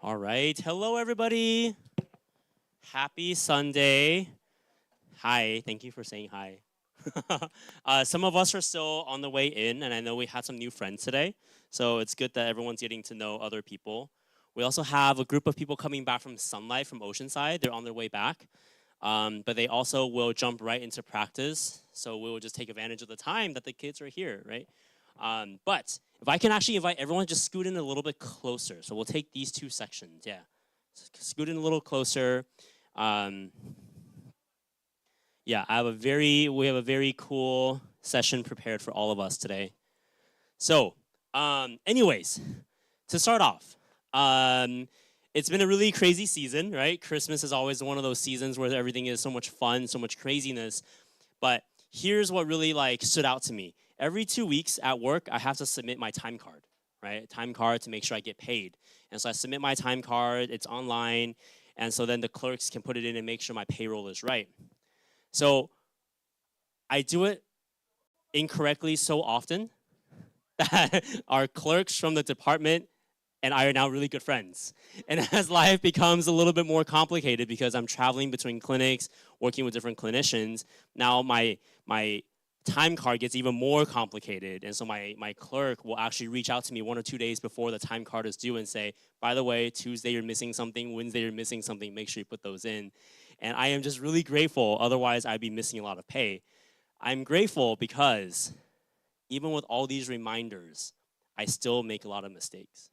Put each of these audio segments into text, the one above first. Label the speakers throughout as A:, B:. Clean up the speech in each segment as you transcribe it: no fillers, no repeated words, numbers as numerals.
A: All right. Hello, everybody. Happy Sunday. Hi. Thank you for saying hi. Some of us are still on the way in, and I know we had some new friends today. So it's good that everyone's getting to know other people. We also have a group of people coming back from Sunlight from Oceanside. They're on their way back. But they also will jump right into practice. So we will just take advantage of the time that the kids are here, right? But if I can actually invite everyone, just scoot in a little bit closer. So we'll take these two sections, yeah. Scoot in a little closer. Um, yeah, we have a very cool session prepared for all of us today. So, anyways, to start off, it's been a really crazy season, right? Christmas is always one of those seasons where everything is so much fun, so much craziness. But here's what really like stood out to me. Every 2 weeks at work, I have to submit my time card, right? Time card to make sure I get paid. And so I submit my time card, it's online, and so then the clerks can put it in and make sure my payroll is right. So I do it incorrectly so often that our clerks from the department and I are now really good friends. And as life becomes a little bit more complicated because I'm traveling between clinics, working with different clinicians, now my time card gets even more complicated. And so my clerk will actually reach out to me 1 or 2 days before the time card is due and say, by the way, Tuesday you're missing something, Wednesday you're missing something, make sure you put those in. And I am just really grateful, otherwise I'd be missing a lot of pay. I'm grateful because even with all these reminders, I still make a lot of mistakes.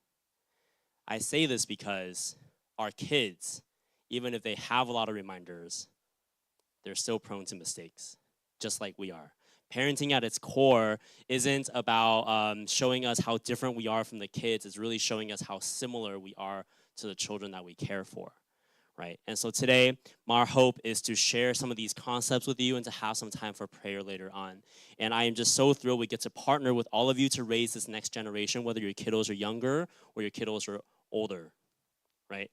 A: I say this because our kids, even if they have a lot of reminders, they're still prone to mistakes, just like we are. Parenting at its core isn't about showing us how different we are from the kids. It's really showing us how similar we are to the children that we care for, right? And so today, our hope is to share some of these concepts with you and to have some time for prayer later on. And I am just so thrilled we get to partner with all of you to raise this next generation, whether your kiddos are younger or your kiddos are older, right?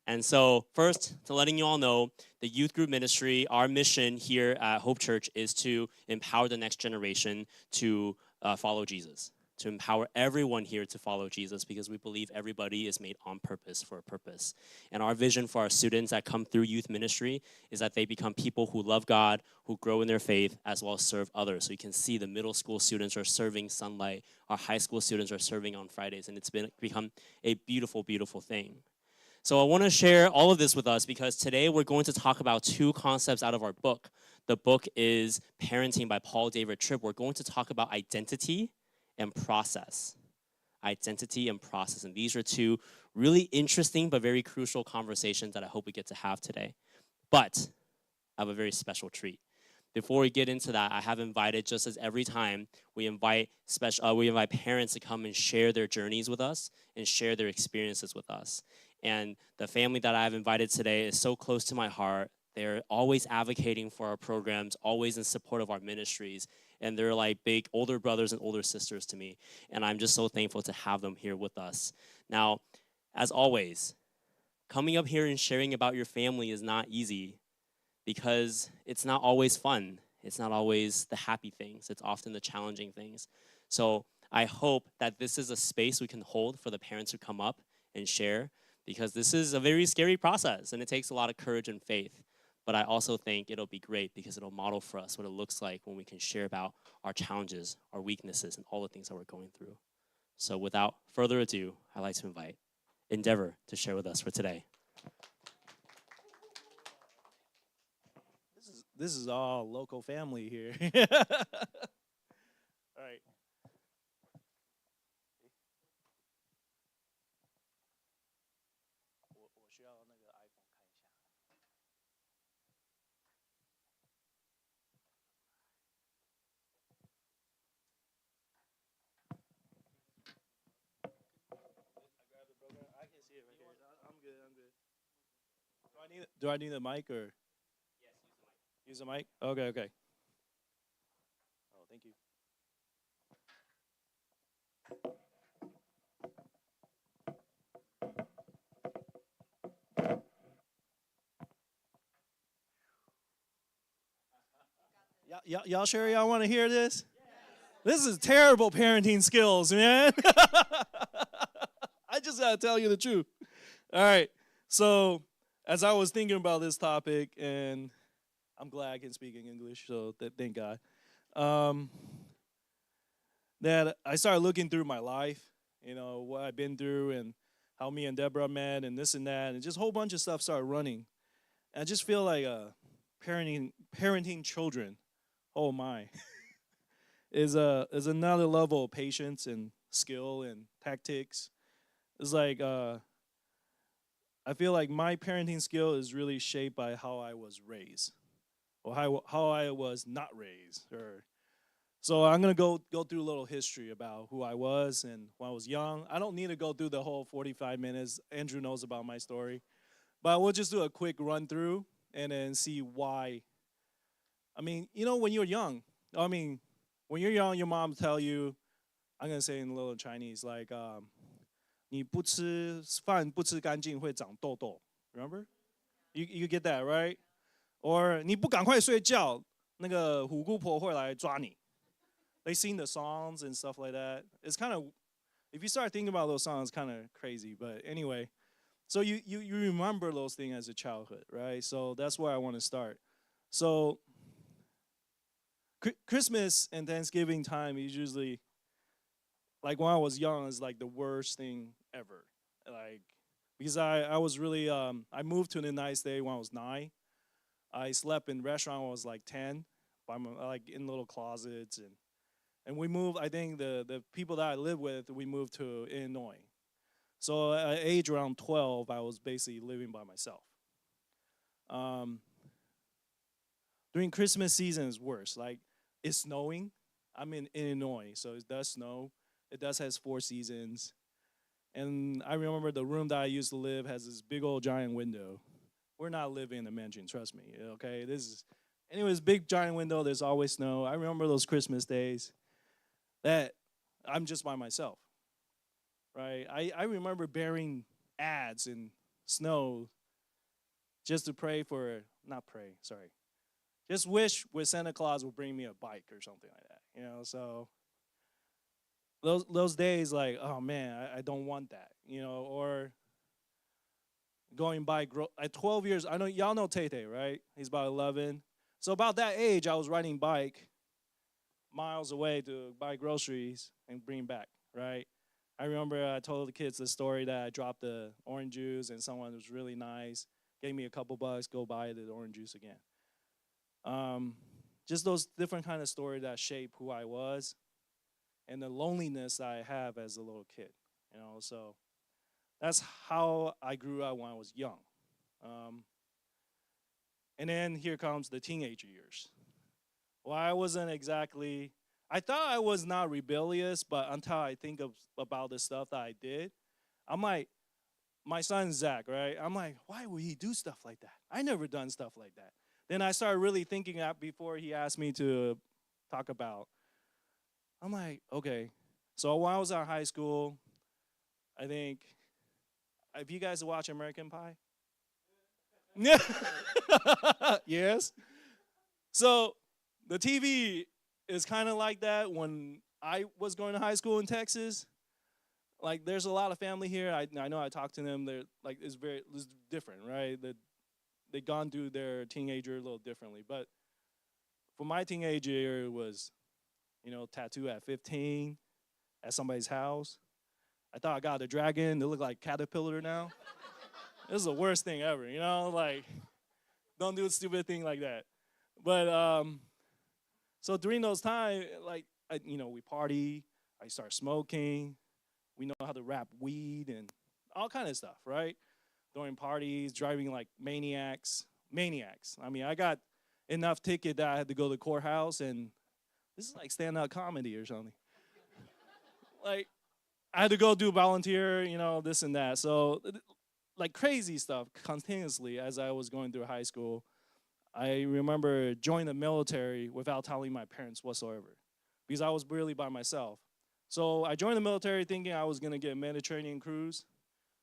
A: And so first, to letting you all know, the youth group ministry, our mission here at Hope Church is to empower the next generation to follow Jesus, to empower everyone here to follow Jesus, because we believe everybody is made on purpose for a purpose. And our vision for our students that come through youth ministry is that they become people who love God, who grow in their faith, as well as serve others. So you can see the middle school students are serving Sunlight, our high school students are serving on Fridays, and it's become a beautiful, beautiful thing. So I want to share all of this with us because today we're going to talk about two concepts out of our book. The book is Parenting by Paul David Tripp. We're going to talk about identity and process. Identity and process. And these are two really interesting but very crucial conversations that I hope we get to have today. But I have a very special treat. Before we get into that, I have invited, just as every time, we invite parents to come and share their journeys with us and share their experiences with us. And the family that I've invited today is so close to my heart. They're always advocating for our programs, always in support of our ministries. And they're like big older brothers and older sisters to me. And I'm just so thankful to have them here with us. Now, as always, coming up here and sharing about your family is not easy because it's not always fun. It's not always the happy things. It's often the challenging things. So I hope that this is a space we can hold for the parents who come up and share, because this is a very scary process and it takes a lot of courage and faith. But I also think it'll be great because it'll model for us what it looks like when we can share about our challenges, our weaknesses, and all the things that we're going through. So without further ado, I'd like to invite Endeavor to share with us for today.
B: This is all local family here. All right. I can see it right here. I'm good. I'm good. Do I need a mic or use a mic? Okay. Okay. Oh, thank you. Y'all sure y'all want to hear this? This is terrible parenting skills, man. I just gotta tell you the truth. All right. So as I was thinking about this topic, and I'm glad I can speak in English, so thank God. Um, that I started looking through my life, what I've been through, and how me and Deborah met, and this and that, and just a whole bunch of stuff started running. And I just feel like parenting children. Oh my, is another level of patience and skill and tactics. It's like I feel like my parenting skill is really shaped by how I was raised, or how I was not raised. Or so I'm gonna go through a little history about who I was and when I was young. I don't need to go through the whole 45 minutes. Andrew knows about my story, but we'll just do a quick run through and then see why. I mean, when you're young, I mean, when you're young, your mom tell you, I'm gonna say in a little Chinese, like, 你不吃饭不吃干净会长痘痘. Remember? You get that, right? Or 你不赶快睡觉，那个虎姑婆会来抓你. They sing the songs and stuff like that. It's kind of, if you start thinking about those songs, kind of crazy. But anyway, so you remember those things as a childhood, right? So that's where I want to start. So Christmas and Thanksgiving time is usually, like when I was young, is like the worst thing ever. Like, because I was really, I moved to the United States when I was 9. I slept in restaurant when I was like 10, like in little closets. And we moved, I think the people that I lived with, we moved to Illinois. So at age around 12, I was basically living by myself. During Christmas season is worse. Like, it's snowing. I'm in Illinois, so it does snow. It does has 4 seasons. And I remember the room that I used to live has this big old giant window. We're not living in a mansion, trust me, okay? Anyways, big giant window, there's always snow. I remember those Christmas days that I'm just by myself, right? I remember bearing ads in snow just to just wish with Santa Claus would bring me a bike or something like that, so those days, like, oh man, I don't want that, or going by at 12 years. I know y'all know Tate, right? He's about 11. So about that age, I was riding bike miles away to buy groceries and bring back, right? I remember I told the kids the story that I dropped the orange juice and someone was really nice, gave me a couple bucks, go buy the orange juice again. Just those different kind of stories that shape who I was and the loneliness I have as a little kid, so that's how I grew up when I was young. And then here comes the teenager years. Well, I thought I was not rebellious, but until I think about the stuff that I did, I'm like, my son Zach, right? I'm like, why would he do stuff like that? I never done stuff like that. Then I started really thinking out before he asked me to talk about. I'm like, okay. So when I was in high school, I think, if you guys watch American Pie? Yes. So the TV is kind of like that. When I was going to high school in Texas, like, there's a lot of family here. I know I talked to them. They're like, it's different, right? They gone through their teenager a little differently. But for my teenage year, it was, tattoo at 15 at somebody's house. I thought I got a dragon. It looked like Caterpillar now. This is the worst thing ever, like, don't do a stupid thing like that. But so during those times, like, we party. I start smoking. We know how to wrap weed and all kind of stuff, right? During parties, driving like maniacs. I mean, I got enough ticket that I had to go to the courthouse, and this is like stand-up comedy or something. Like, I had to go do volunteer, this and that. So, like, crazy stuff continuously as I was going through high school. I remember joining the military without telling my parents whatsoever because I was really by myself. So I joined the military thinking I was going to get a Mediterranean cruise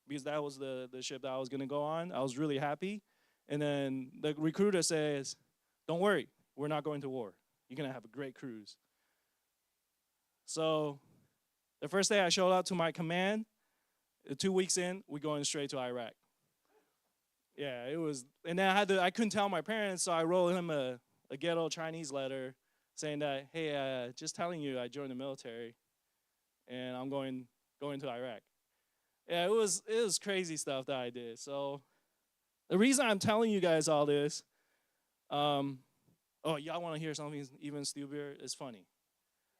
B: because that was the ship that I was going to go on. I was really happy. And then the recruiter says, don't worry, we're not going to war. You're going to have a great cruise. So the first day I showed up to my command, 2 weeks in, we're going straight to Iraq. Yeah, it was, and then I couldn't tell my parents, so I wrote him a ghetto Chinese letter saying that, hey, just telling you I joined the military, and I'm going to Iraq. Yeah, it was crazy stuff that I did. So the reason I'm telling you guys all this, um, oh, y'all want to hear something even stupider? It's funny.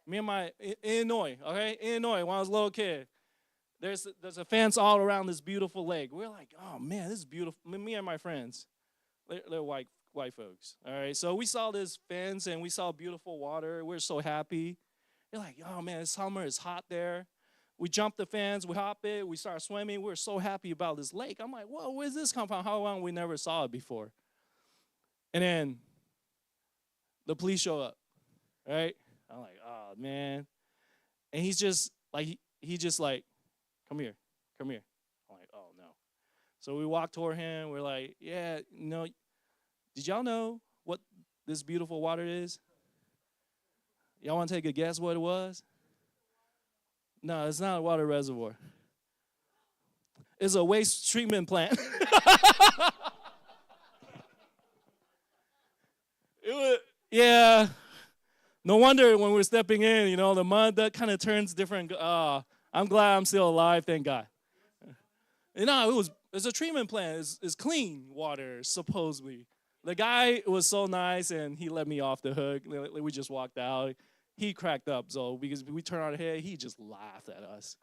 B: Me and my Illinois, okay, Illinois. When I was a little kid, there's a fence all around this beautiful lake. We're like, oh man, this is beautiful. Me and my friends, they're white folks. All right, so we saw this fence and we saw beautiful water. We're so happy. You're like, oh man, it's summer. It's hot there. We jump the fence, we hop it, we start swimming. We're so happy about this lake. I'm like, whoa, where's this come from? How long we never saw it before? And then the police show up, right? I'm like, oh man. And he's just like, he just like, come here, come here. I'm like, oh no. So we walk toward him. We're like, yeah, did y'all know what this beautiful water is? Y'all want to take a guess what it was? No, it's not a water reservoir. It's a waste treatment plant. It was, yeah. No wonder when we're stepping in, the mud that kind of turns different. I'm glad I'm still alive, thank God. It's a treatment plant. It's clean water, supposedly. The guy was so nice, and he let me off the hook. We just walked out. He cracked up, so because we turned our head, he just laughed at us.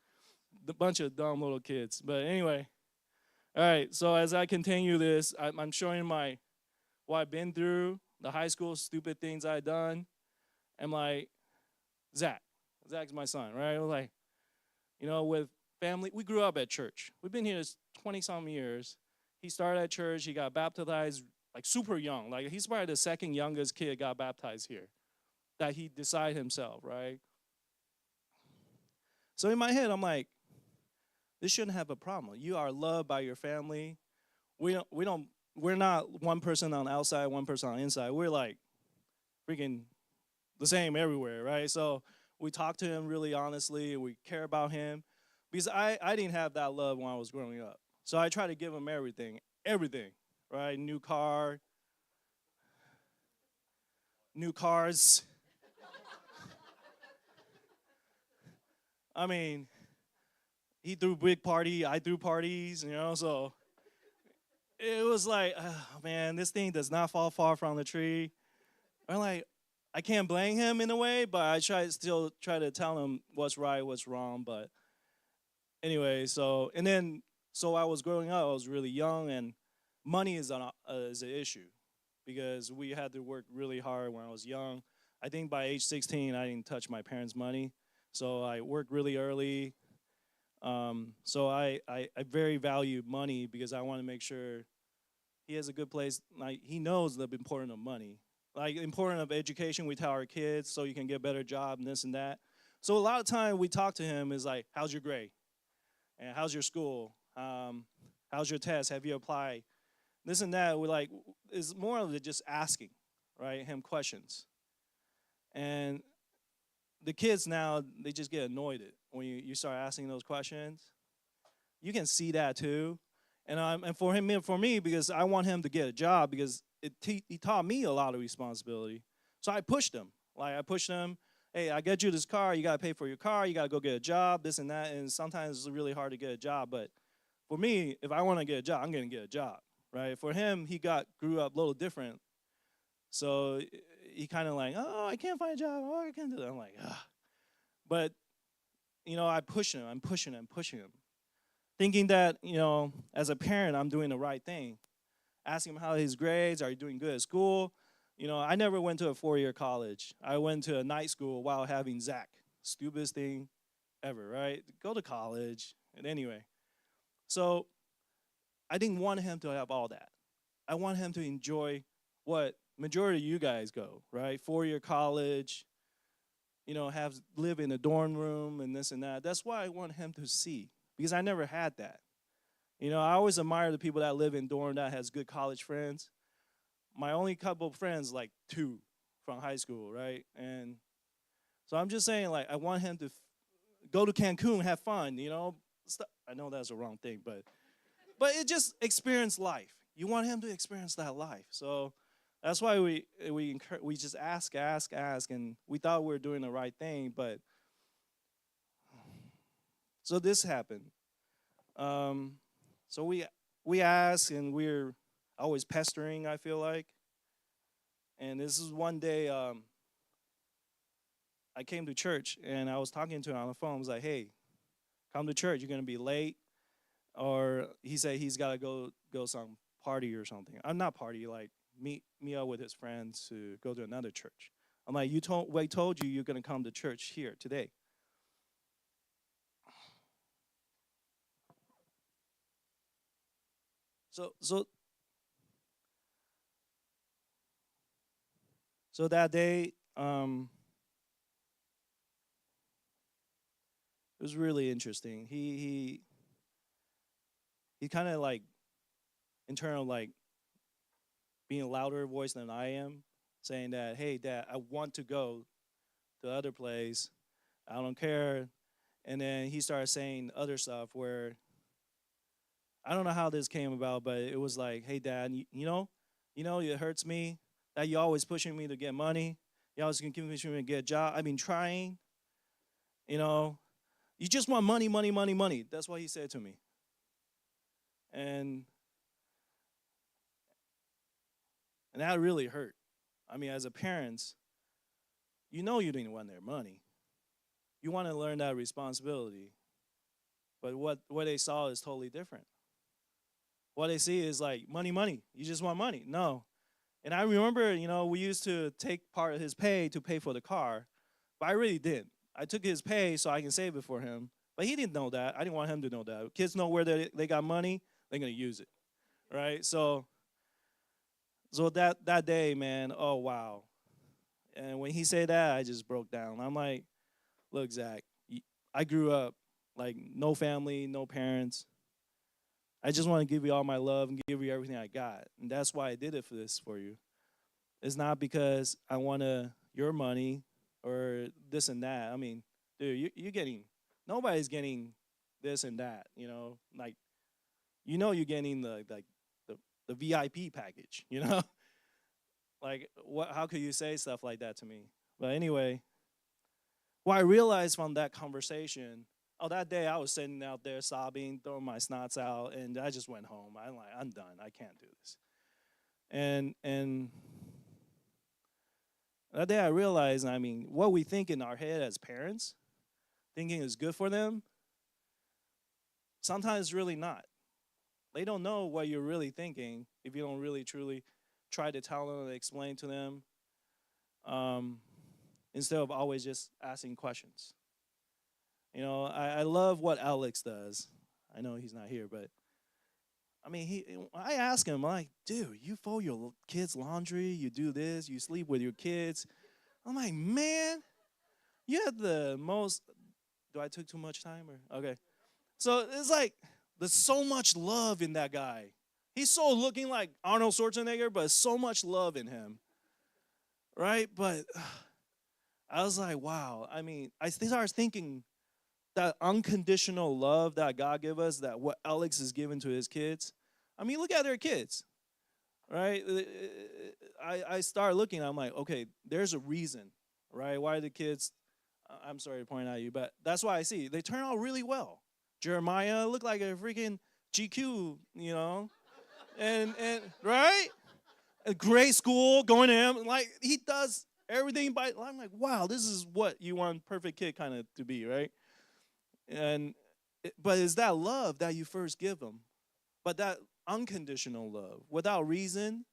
B: A bunch of dumb little kids. But anyway, all right. So as I continue this, I'm showing what I've been through, the high school stupid things I've done. I'm like, Zach's my son, right? We're like, with family, we grew up at church. We've been here 20-some years. He started at church. He got baptized like super young. Like he's probably the second youngest kid got baptized here that he decided himself, right? So in my head, I'm like, this shouldn't have a problem. You are loved by your family. We're not one person on the outside, one person on the inside. We're like freaking the same everywhere, right? So we talk to him really honestly. We care about him because I didn't have that love when I was growing up. So I try to give him everything, right? New cars. I mean, he threw big party, I threw parties, so it was like, oh, man, this thing does not fall far from the tree. I'm like, I can't blame him in a way, but I still try to tell him what's right, what's wrong. But anyway, so I was growing up, I was really young, and money is an issue because we had to work really hard when I was young. I think by age 16, I didn't touch my parents' money, so I worked really early. So I very value money because I want to make sure he has a good place. Like he knows the importance of money, like importance of education. We tell our kids so you can get a better job and this and that. So a lot of time we talk to him is like, how's your grade? And how's your school? How's your test? Have you applied? This and that. We're like, it's more of just asking, right? Him questions. And the kids now, they just get annoyed when you start asking those questions. You can see that too. And for me, because I want him to get a job because he taught me a lot of responsibility. So I pushed him. Like I pushed him, hey, I get you this car, you got to pay for your car, you got to go get a job, this and that. And sometimes it's really hard to get a job. But for me, if I want to get a job, I'm going to get a job, right? For him, he grew up a little different. So he kind of like, oh, I can't find a job. Oh, I can't do that. I'm like, ah. But, I push him. I'm pushing him, thinking that, as a parent, I'm doing the right thing. Asking him how his grades, are you doing good at school? I never went to a 4-year college. I went to a night school while having Zach. Stupidest thing ever, right? Go to college. And anyway, so I didn't want him to have all that. I want him to enjoy what majority of you guys go, right? 4-year college, live in a dorm room and this and that. That's why I want him to see, because I never had that. I always admire the people that live in dorm that has good college friends. My only couple of friends, like 2 from high school, right? And so I'm just saying, like, I want him to go to Cancun, have fun, I know that's the wrong thing, but it just experience life, You want him to experience that life. So that's why we just ask, and we thought we were doing the right thing, but so this happened. Um, so we ask, and we're always pestering, I feel like. And this is one day I came to church, and I was talking to him on the phone. I was like, hey, come to church. You're going to be late. Or he said he's got to go some party or something. I'm not party, like meet up with his friends to go to another church. I'm like, we told you you're going to come to church here today. So that day, it was really interesting. He kind of like internal like being a louder voice than I am, saying that, hey, Dad, I want to go to the other place. I don't care. And then he started saying other stuff where I don't know how this came about, but it was like, hey, Dad, you know, it hurts me that you're always pushing me to get money. You always keep pushing me to get a job. I've been trying, you know. You just want money, money, money, money. That's what he said to me. And that really hurt. I mean, as a parent, you know you didn't want their money. You want to learn that responsibility. But what they saw is totally different. What they see is like money, money. You just want money. No. And I remember, you know, we used to take part of his pay to pay for the car, but I really didn't. I took his pay so I can save it for him. But he didn't know that. I didn't want him to know that. Kids know where they got money, they're going to use it. Right? So that day, man, oh, wow. And when he said that, I just broke down. I'm like, look, Zach, I grew up like no family, no parents. I just want to give you all my love and give you everything I got. And that's why I did it for you. It's not because I want your money or this and that. I mean, dude, you're getting, nobody's getting this and that, you know? Like, you know you're getting the VIP package, you know? Like, how could you say stuff like that to me? But anyway, what I realized from that conversation, that day I was sitting out there sobbing, throwing my snots out, and I just went home. I'm like, I'm done. I can't do this. And that day I realized, I mean, what we think in our head as parents, thinking is good for them, sometimes really not. They don't know what you're really thinking if you don't really truly try to tell them and explain to them, instead of always just asking questions. You know, I love what Alex does. I know he's not here, but I mean, I ask him, I'm like, dude, you fold your kids' laundry, you do this, you sleep with your kids. I'm like, man, you have the most. Do I took too much time or okay? So it's like there's so much love in that guy. He's so looking like Arnold Schwarzenegger, but so much love in him, right? But I was like, wow. I mean, I started thinking that unconditional love that God gave us, that what Alex is giving to his kids. I mean, look at their kids, right? I start looking, I'm like, okay, there's a reason, right? Why the kids, I'm sorry to point at you, but that's why I see. They turn out really well. Jeremiah looked like a freaking GQ, you know? and right? A great school, going to him, like he does everything by, I'm like, wow, this is what you want perfect kid kind of to be, right? But it's that love that you first give them, but that unconditional love, without reason,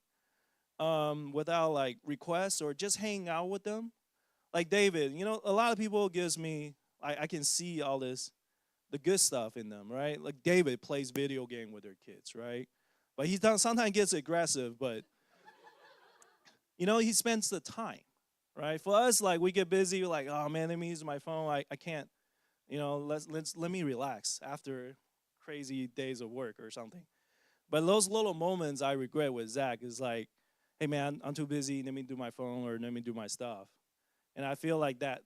B: without like requests or just hanging out with them. Like David, you know, a lot of people gives me, I can see all this, the good stuff in them, right? Like David plays video game with their kids, right? But he sometimes gets aggressive, but you know, he spends the time, right? For us, like we get busy, we're like, oh man, let me use my phone. I can't, you know, let me relax after crazy days of work or something. But those little moments I regret with Zach is like, hey man, I'm too busy. Let me do my phone or let me do my stuff. And I feel like that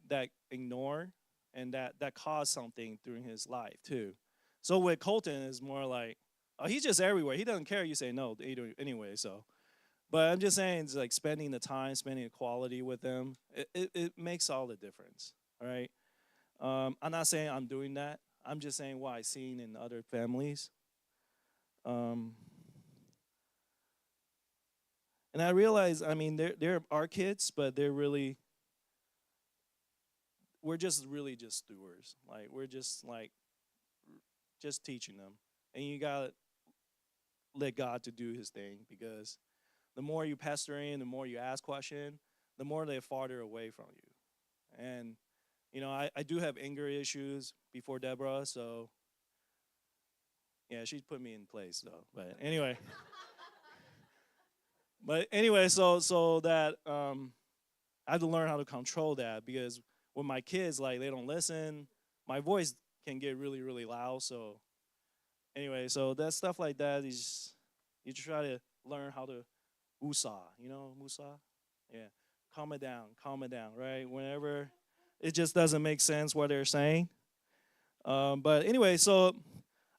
B: ignore and that caused something during his life too. So with Colton is more like, Oh, he's just everywhere. He doesn't care. You say no either anyway. So, but I'm just saying, it's like spending the time, spending the quality with them. It makes all the difference. All right. I'm not saying I'm doing that. I'm just saying what I've seen in other families. Um, and I realize, I mean, they're our kids, but we're just really just stewards. Like we're just like just teaching them, and you gotta let God to do His thing, because the more you pester in, the more you ask question, the more they're farther away from you. And I do have anger issues before Deborah, so yeah, she's put me in place though. But anyway, so that I have to learn how to control that, because with my kids, like they don't listen. My voice can get really, really loud. So anyway, so that stuff like that is you try to learn how to Musa, Musa? Yeah. Calm it down, right? Whenever it just doesn't make sense what they're saying. But anyway, so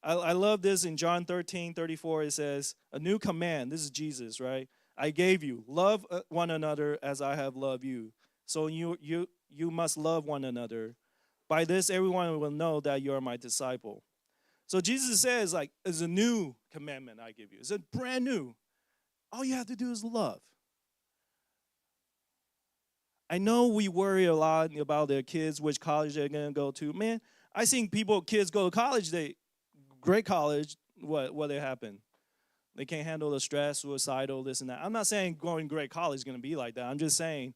B: I love this in John 13:34. It says, a new command. This is Jesus, right? I gave you, love one another as I have loved you. So you must love one another. By this, everyone will know that you are my disciple. So Jesus says, like, it's a new commandment I give you. It's a brand new. All you have to do is love. I know we worry a lot about their kids, which college they're gonna go to. Man, I seen kids go to college, great college, what they happen? They can't handle the stress, suicidal, this and that. I'm not saying going great college is gonna be like that. I'm just saying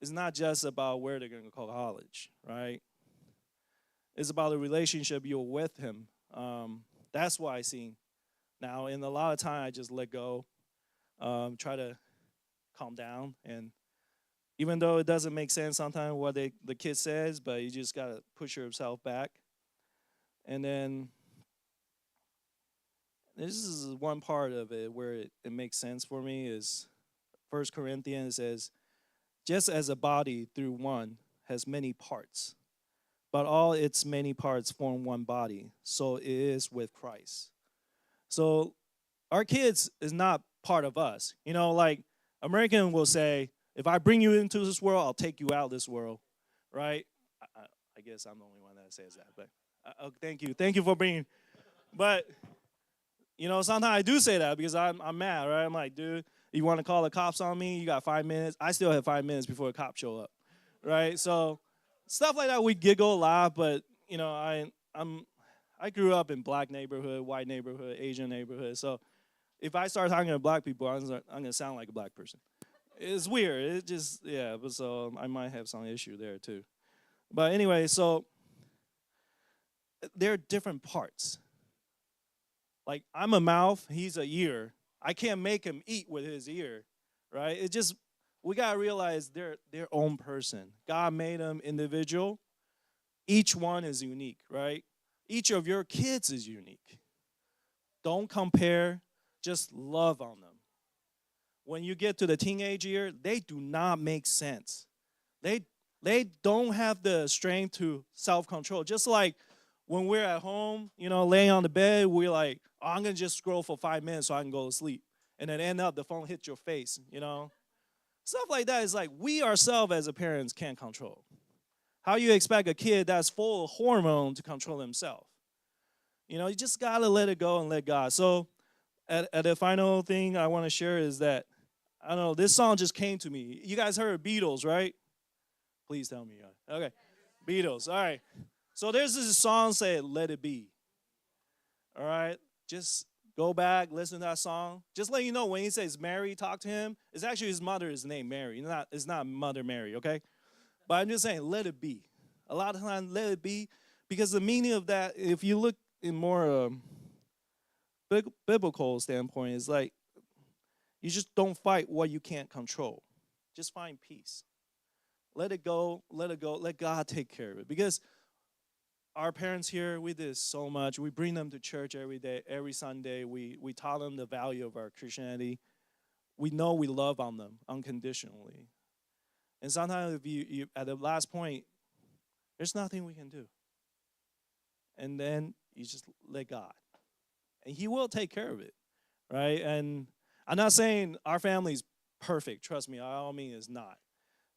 B: it's not just about where they're gonna go to college, right? It's about the relationship you're with him. That's what I seen. Now, in a lot of time, I just let go, try to calm down, and even though it doesn't make sense sometimes what the kid says, but you just gotta push yourself back. And then this is one part of it where it makes sense for me is 1 Corinthians says, just as a body through one has many parts, but all its many parts form one body, so it is with Christ. So our kids is not part of us. Like American will say, if I bring you into this world, I'll take you out of this world, right? I guess I'm the only one that says that, but thank you. Thank you for bringing. But, sometimes I do say that because I'm mad, right? I'm like, dude, you want to call the cops on me? You got 5 minutes. I still have 5 minutes before the cops show up, right? So stuff like that, we giggle a lot, but, I grew up in black neighborhood, white neighborhood, Asian neighborhood. So if I start talking to black people, I'm going to sound like a black person. It's weird. It just, yeah, but so I might have some issue there too. But anyway, so there are different parts. Like I'm a mouth, he's a ear. I can't make him eat with his ear, right? It just, we got to realize they're their own person. God made them individual. Each one is unique, right? Each of your kids is unique. Don't compare, just love on them. When you get to the teenage year, they do not make sense. They don't have the strength to self-control. Just like when we're at home, laying on the bed, we're like, oh, I'm going to just scroll for 5 minutes so I can go to sleep. And then end up, the phone hits your face, Stuff like that is like we ourselves as a parents can't control. How you expect a kid that's full of hormone to control himself? You just got to let it go and let God. So at the final thing I want to share is that, I don't know, this song just came to me. You guys heard of Beatles, right? Please tell me. Okay, Beatles, all right. So there's this song said, Let It Be. All right, just go back, listen to that song. Just let you know, when he says Mary, talk to him, it's actually his mother's name, Mary. It's not Mother Mary, okay? But I'm just saying, let it be. A lot of times, let it be, because the meaning of that, if you look in more biblical standpoint, is like, you just don't fight what you can't control. Just find peace. Let it go, let it go, let God take care of it. Because our parents here, we did so much. We bring them to church every day, every Sunday. We taught them the value of our Christianity. We know we love on them unconditionally. And sometimes if you at the last point, there's nothing we can do. And then you just let God. and He will take care of it, right? And I'm not saying our family's perfect. Trust me, by all means, it's not.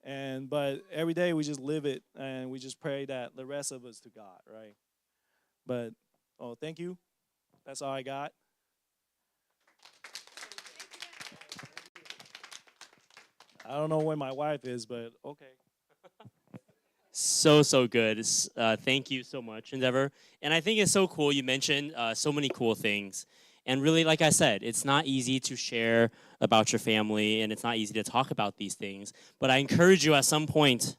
B: But every day we just live it, and we just pray that the rest of us to God, right? But thank you. That's all I got. I don't know where my wife is, but okay.
A: So good. Thank you so much, Endeavor. And I think it's so cool. You mentioned so many cool things. And really, like I said, it's not easy to share about your family, and it's not easy to talk about these things. But I encourage you at some point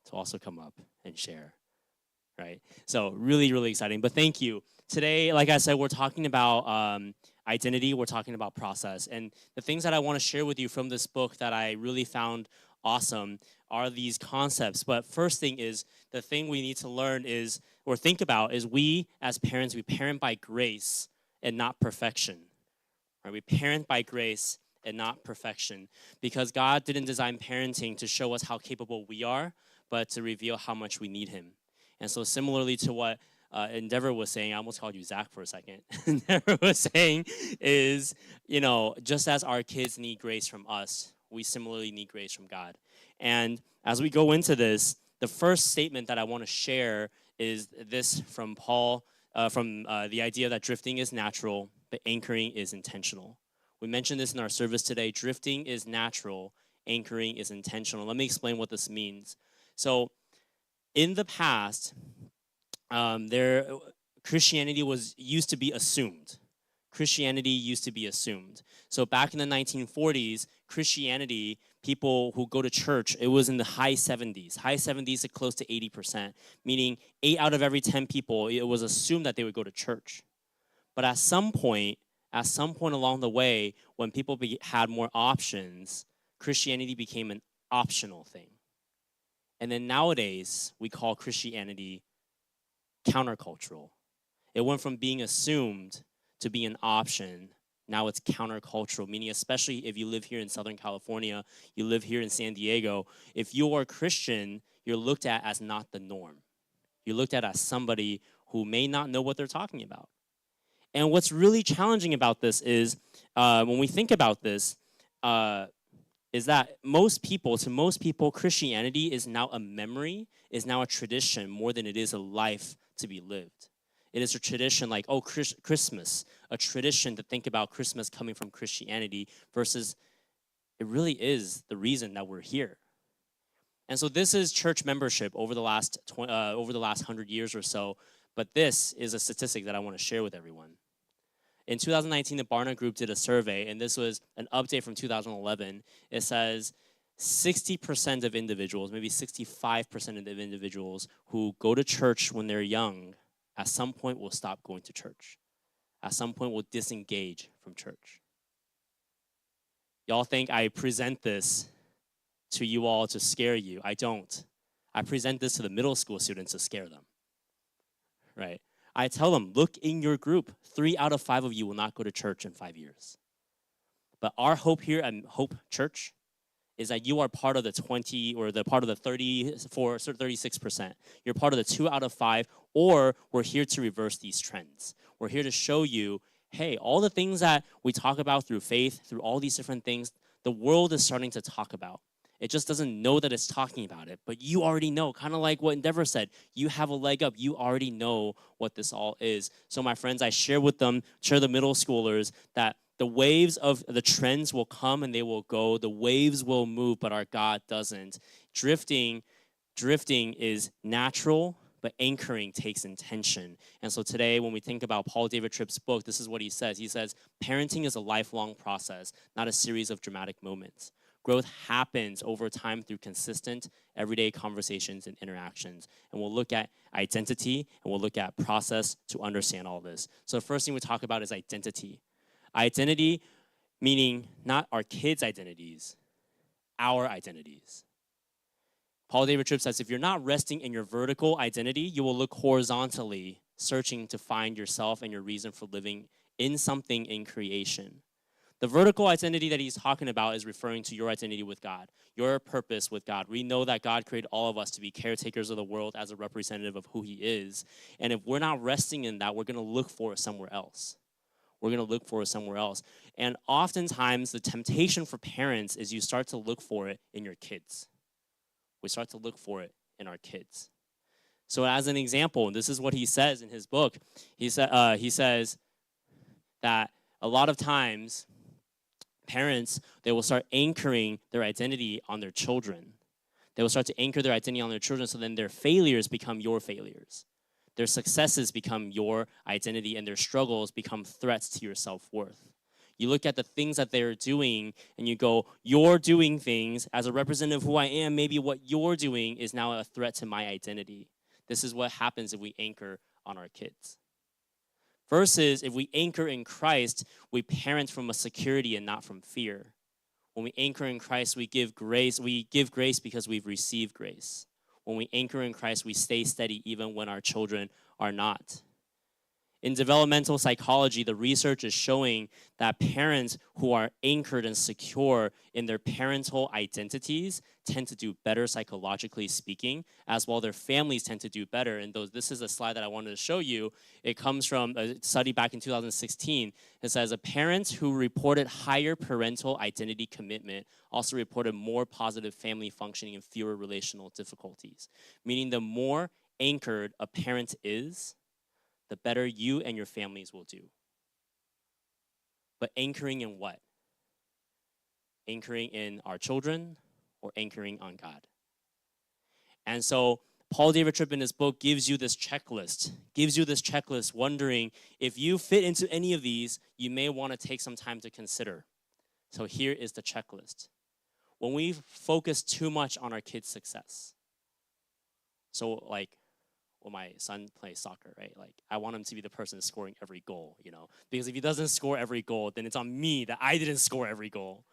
A: to also come up and share, right? So really, really exciting. But thank you. Today, like I said, we're talking about identity. We're talking about process. And the things that I want to share with you from this book that I really found awesome are these concepts. But first thing is, the thing we need to learn is, or think about, is we as parents, we parent by grace and not perfection. Right? We parent by grace and not perfection, because God didn't design parenting to show us how capable we are, but to reveal how much we need Him. And so similarly to what Endeavor was saying, I almost called you Zach for a second. Endeavor was saying is, just as our kids need grace from us, we similarly need grace from God. And as we go into this, the first statement that I want to share is this from Paul, from the idea that drifting is natural, but anchoring is intentional. We mentioned this in our service today. Drifting is natural, anchoring is intentional. Let me explain what this means. So, in the past, Christianity used to be assumed. Christianity used to be assumed. So back in the 1940s, Christianity, people who go to church, it was in the high 70s. High 70s to close to 80%, meaning 8 out of every 10 people, it was assumed that they would go to church. But at some point along the way, when people had more options, Christianity became an optional thing. And then nowadays, we call Christianity countercultural. It went from being assumed to being an option. Now it's countercultural, meaning especially if you live here in Southern California, you live here in San Diego, if you are a Christian, you're looked at as not the norm. You're looked at as somebody who may not know what they're talking about. And what's really challenging about this is, when we think about this, is that most people, Christianity is now a memory, is now a tradition more than it is a life to be lived. It is a tradition like, Christmas, a tradition to think about Christmas coming from Christianity versus it really is the reason that we're here. And so this is church membership over the last 100 years or so, but this is a statistic that I want to share with everyone. In 2019, the Barna Group did a survey, and this was an update from 2011. It says 60% of individuals, maybe 65% of individuals who go to church when they're young, at some point will stop going to church. At some point will disengage from church. Y'all think I present this to you all to scare you. I don't. I present this to the middle school students to scare them, right? I tell them, look in your group. 3 out of 5 of you will not go to church in 5 years. But our hope here at Hope Church is that you are part of the 20 or the part of the 36%. You're part of the 2 out of 5, or we're here to reverse these trends. We're here to show you, hey, all the things that we talk about through faith, through all these different things, the world is starting to talk about. It just doesn't know that it's talking about it, but you already know, kind of like what Endeavor said, you have a leg up. You already know what this all is. So my friends, I share the middle schoolers, that the waves of the trends will come and they will go. The waves will move, but our God doesn't. Drifting is natural, but anchoring takes intention. And so today, when we think about Paul David Tripp's book, this is what he says. He says, parenting is a lifelong process, not a series of dramatic moments. Growth happens over time through consistent, everyday conversations and interactions. And we'll look at identity and we'll look at process to understand all this. So the first thing we talk about is identity. Identity meaning not our kids' identities, our identities. Paul David Tripp says, if you're not resting in your vertical identity, you will look horizontally, searching to find yourself and your reason for living in something in creation. The vertical identity that he's talking about is referring to your identity with God, your purpose with God. We know that God created all of us to be caretakers of the world as a representative of who he is. And if we're not resting in that, we're going to look for it somewhere else. We're going to look for it somewhere else. And oftentimes, the temptation for parents is you start to look for it in your kids. We start to look for it in our kids. So as an example, this is what he says in his book. He says that a lot of times, parents, they will start anchoring their identity on their children. They will start to anchor their identity on their children, so then their failures become your failures. Their successes become your identity, and their struggles become threats to your self-worth. You look at the things that they're doing, and you go, you're doing things as a representative of who I am. Maybe what you're doing is now a threat to my identity. This is what happens if we anchor on our kids. Versus if we anchor in Christ, we parent from a security and not from fear. When we anchor in Christ, we give grace because we've received grace. When we anchor in Christ, we stay steady even when our children are not. In developmental psychology, the research is showing that parents who are anchored and secure in their parental identities tend to do better psychologically speaking, as well their families tend to do better. And this is a slide that I wanted to show you. It comes from a study back in 2016. It says, parents who reported higher parental identity commitment also reported more positive family functioning and fewer relational difficulties. Meaning the more anchored a parent is, the better you and your families will do. But anchoring in what? Anchoring in our children or anchoring on God? And so Paul David Tripp in his book gives you this checklist, wondering if you fit into any of these, you may want to take some time to consider. So here is the checklist. When we focus too much on our kids' success, so like, well, my son plays soccer, right? Like, I want him to be the person scoring every goal, Because if he doesn't score every goal, then it's on me that I didn't score every goal.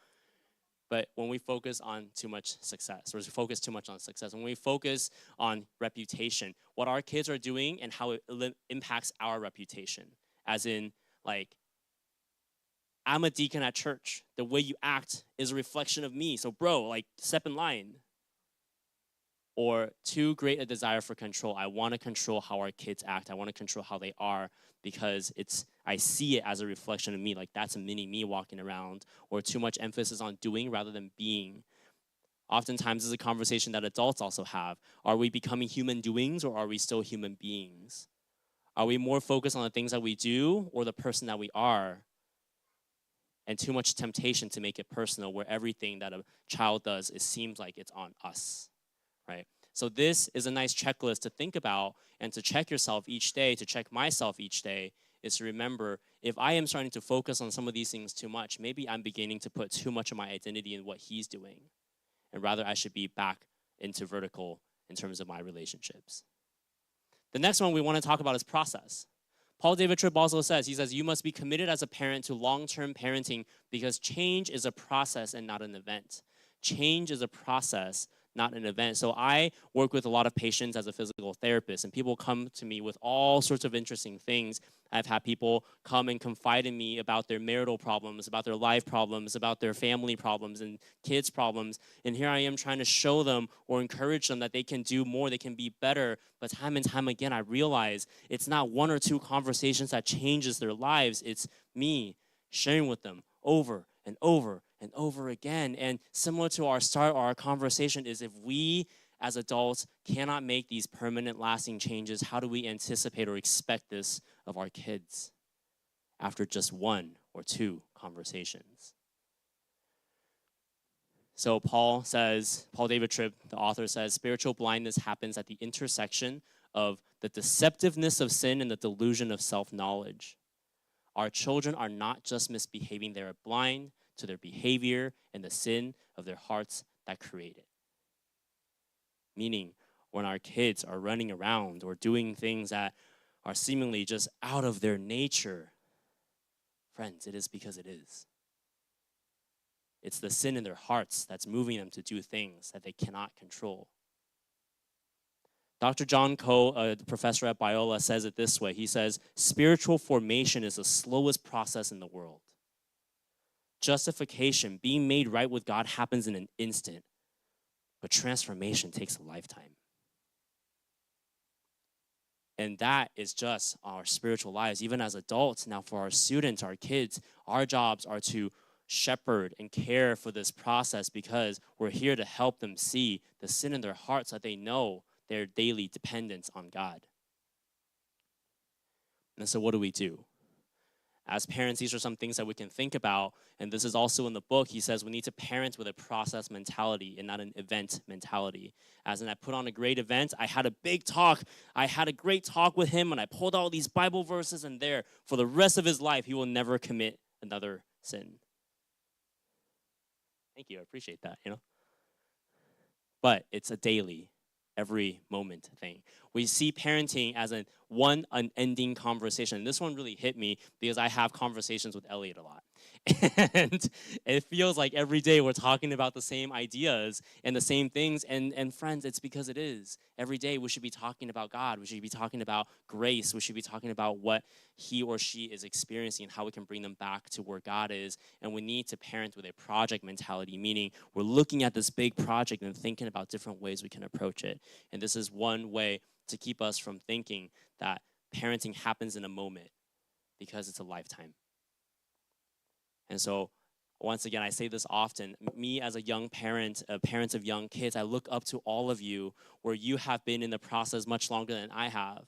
A: But when we focus on too much success, or we focus too much on success, when we focus on reputation, what our kids are doing and how it impacts our reputation. As in, like, I'm a deacon at church. The way you act is a reflection of me. So, bro, like, step in line. Or too great a desire for control. I want to control how our kids act. I want to control how they are because I see it as a reflection of me. Like, that's a mini me walking around. Or too much emphasis on doing rather than being. Oftentimes, this is a conversation that adults also have. Are we becoming human doings or are we still human beings? Are we more focused on the things that we do or the person that we are? And too much temptation to make it personal where everything that a child does, it seems like it's on us. Right? So this is a nice checklist to think about and to check yourself each day, to check myself each day, is to remember, if I am starting to focus on some of these things too much, maybe I'm beginning to put too much of my identity in what he's doing. And rather, I should be back into vertical in terms of my relationships. The next one we want to talk about is process. Paul David Tripp also says, you must be committed as a parent to long-term parenting because change is a process and not an event. Change is a process, not an event. So I work with a lot of patients as a physical therapist, and people come to me with all sorts of interesting things. I've had people come and confide in me about their marital problems, about their life problems, about their family problems and kids problems. And here I am trying to show them or encourage them that they can do more, they can be better. But time and time again, I realize it's not one or two conversations that changes their lives. It's me sharing with them over and over and over again. And similar to our conversation is, if we as adults cannot make these permanent lasting changes, how do we anticipate or expect this of our kids after just one or two conversations? So Paul David Tripp, the author, says, spiritual blindness happens at the intersection of the deceptiveness of sin and the delusion of self-knowledge. Our children are not just misbehaving, they are blind to their behavior and the sin of their hearts that create it. Meaning, when our kids are running around or doing things that are seemingly just out of their nature, friends, it is because it is. It's the sin in their hearts that's moving them to do things that they cannot control. Dr. John Coe, a professor at Biola, says it this way. He says, spiritual formation is the slowest process in the world. justification, being made right with God, happens in an instant, but transformation takes a lifetime. And that is just our spiritual lives, even as adults. Now, for our students, our kids, our jobs are to shepherd and care for this process, because we're here to help them see the sin in their hearts so that they know their daily dependence on God. And so what do we do? As parents, these are some things that we can think about. And this is also in the book. He says we need to parent with a process mentality and not an event mentality. As in, I put on a great event. I had a big talk. I had a great talk with him, and I pulled all these Bible verses, and there, for the rest of his life, he will never commit another sin. Thank you. I appreciate that, But it's a daily, every moment thing. We see parenting as an unending conversation. This one really hit me because I have conversations with Elliot a lot. And it feels like every day we're talking about the same ideas and the same things. And friends, it's because it is. Every day we should be talking about God. We should be talking about grace. We should be talking about what he or she is experiencing and how we can bring them back to where God is. And we need to parent with a project mentality, meaning we're looking at this big project and thinking about different ways we can approach it. And this is one way to keep us from thinking that parenting happens in a moment, because it's a lifetime. And so, once again, I say this often, me as a young parent, parents of young kids, I look up to all of you where you have been in the process much longer than I have.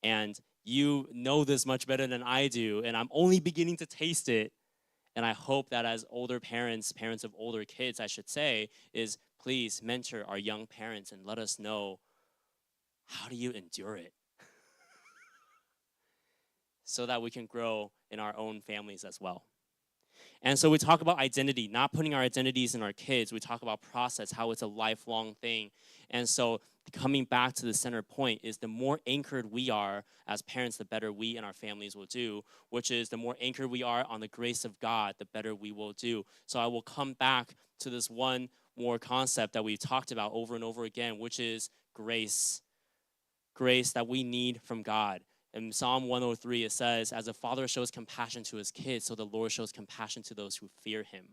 A: And you know this much better than I do, and I'm only beginning to taste it. And I hope that as older parents, parents of older kids, I should say, is please mentor our young parents and let us know, how do you endure it? So that we can grow in our own families as well. And so we talk about identity, not putting our identities in our kids. We talk about process, how it's a lifelong thing. And so coming back to the center point is the more anchored we are as parents, the better we and our families will do, which is the more anchored we are on the grace of God, the better we will do. So I will come back to this one more concept that we've talked about over and over again, which is grace. Grace that we need from God. In Psalm 103, it says, as a father shows compassion to his kids, so the Lord shows compassion to those who fear him.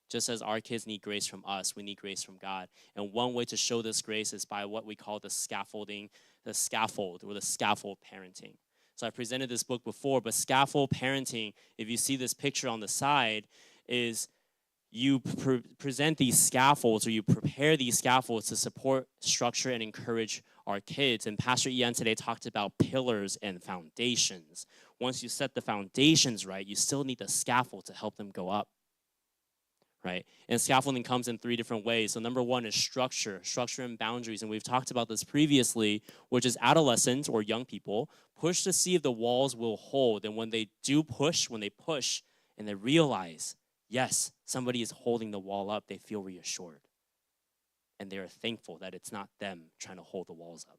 A: Just as our kids need grace from us, we need grace from God. And one way to show this grace is by what we call the scaffold, or the scaffold parenting. So I presented this book before, but scaffold parenting, if you see this picture on the side, is you present these scaffolds, or you prepare these scaffolds to support, structure, and encourage our kids. And Pastor Ian today talked about pillars and foundations. Once you set the foundations right, you still need the scaffold to help them go up, right? And scaffolding comes in 3 different ways. So number 1 is structure and boundaries. And we've talked about this previously, which is adolescents or young people push to see if the walls will hold. And when they push, and they realize, yes, somebody is holding the wall up, they feel reassured. And they are thankful that it's not them trying to hold the walls up.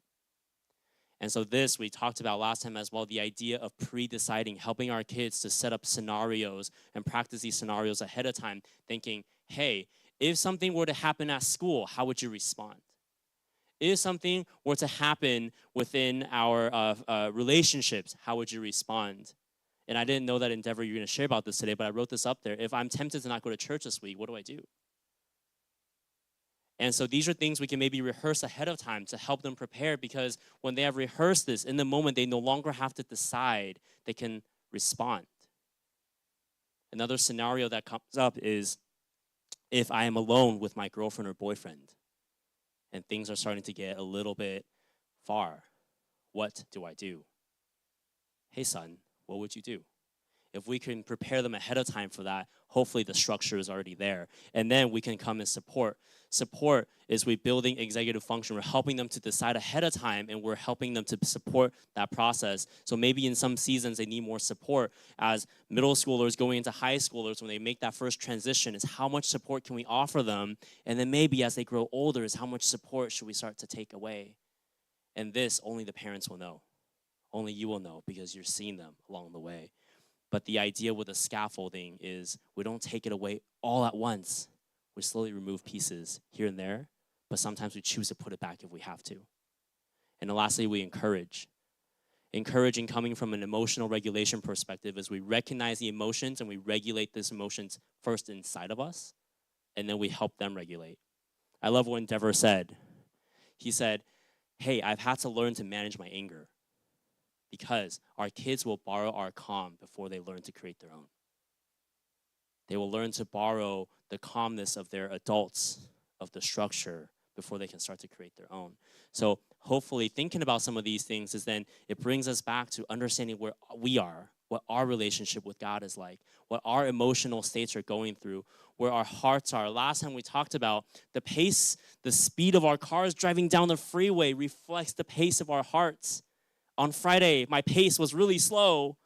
A: And so this, we talked about last time as well, the idea of pre-deciding, helping our kids to set up scenarios and practice these scenarios ahead of time, thinking, hey, if something were to happen at school, how would you respond? If something were to happen within our relationships, how would you respond? And I didn't know that endeavor you're going to share about this today, but I wrote this up there. If I'm tempted to not go to church this week, what do I do? And so these are things we can maybe rehearse ahead of time to help them prepare, because when they have rehearsed this, in the moment, they no longer have to decide. They can respond. Another scenario that comes up is if I am alone with my girlfriend or boyfriend and things are starting to get a little bit far, what do I do? Hey, son, what would you do? If we can prepare them ahead of time for that, hopefully the structure is already there. And then we can come and support. Support is we building executive function. We're helping them to decide ahead of time, and we're helping them to support that process. So maybe in some seasons they need more support. As middle schoolers going into high schoolers, when they make that first transition, is how much support can we offer them? And then maybe as they grow older, is how much support should we start to take away? And this, only the parents will know. Only you will know, because you're seeing them along the way. But the idea with the scaffolding is we don't take it away all at once. We slowly remove pieces here and there, but sometimes we choose to put it back if we have to. And then lastly, we encourage. encouraging coming from an emotional regulation perspective is we recognize the emotions and we regulate these emotions first inside of us, and then we help them regulate. I love what Endeavor said. He said, hey, I've had to learn to manage my anger because our kids will borrow our calm before they learn to create their own. They will learn to borrow the calmness of their adults, of the structure, before they can start to create their own. So hopefully thinking about some of these things is then it brings us back to understanding where we are, what our relationship with God is like, what our emotional states are going through, where our hearts are. Last time we talked about the pace, the speed of our cars driving down the freeway reflects the pace of our hearts. On Friday, my pace was really slow.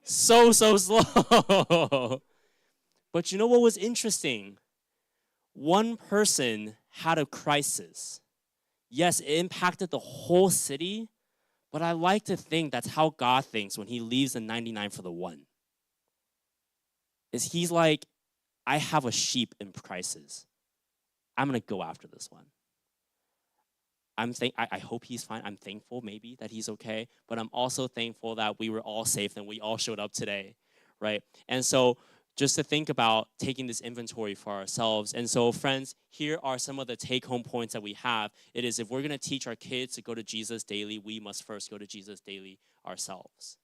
A: So slow. But you know what was interesting? One person had a crisis. Yes, it impacted the whole city, but I like to think that's how God thinks when he leaves the 99 for the one. Is he's like, I have a sheep in crisis. I'm going to go after this one. I hope he's fine. I'm thankful maybe that he's okay, but I'm also thankful that we were all safe and we all showed up today, right? And so just to think about taking this inventory for ourselves. And so, friends, here are some of the take-home points that we have. It is if we're going to teach our kids to go to Jesus daily, we must first go to Jesus daily ourselves.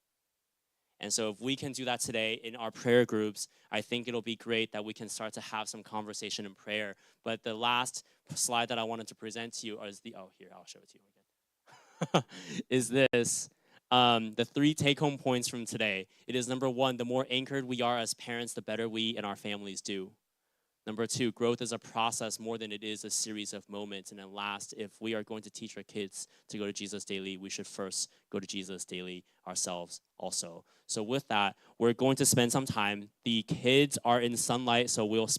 A: And so if we can do that today in our prayer groups, I think it'll be great that we can start to have some conversation and prayer. But the last slide that I wanted to present to you is here, I'll show it to you again, is this. The 3 take-home points from today. It is number 1, the more anchored we are as parents, the better we and our families do. Number 2, growth is a process more than it is a series of moments. And then last, if we are going to teach our kids to go to Jesus daily, we should first go to Jesus daily ourselves also. So with that, we're going to spend some time. The kids are in sunlight, so we'll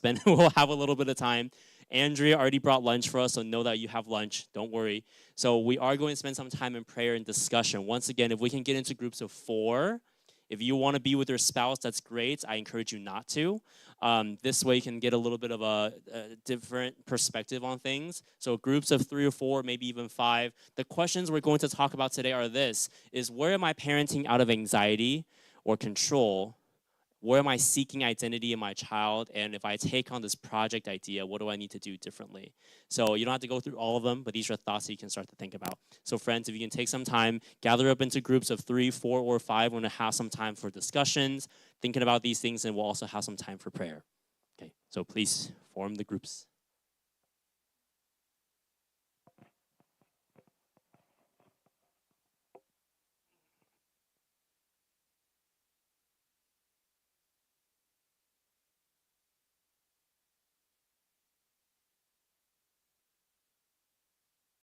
A: have a little bit of time. Andrea already brought lunch for us, so know that you have lunch. Don't worry. So we are going to spend some time in prayer and discussion. Once again, if we can get into groups of 4, if you want to be with your spouse, that's great. I encourage you not to. This way you can get a little bit of a different perspective on things. So groups of 3 or 4, maybe even 5. The questions we're going to talk about today are is where am I parenting out of anxiety or control? Where am I seeking identity in my child? And if I take on this project idea, what do I need to do differently? So you don't have to go through all of them, but these are thoughts that you can start to think about. So friends, if you can take some time, gather up into groups of 3, 4, or 5. We're going to have some time for discussions, thinking about these things, and we'll also have some time for prayer. Okay, so please form the groups.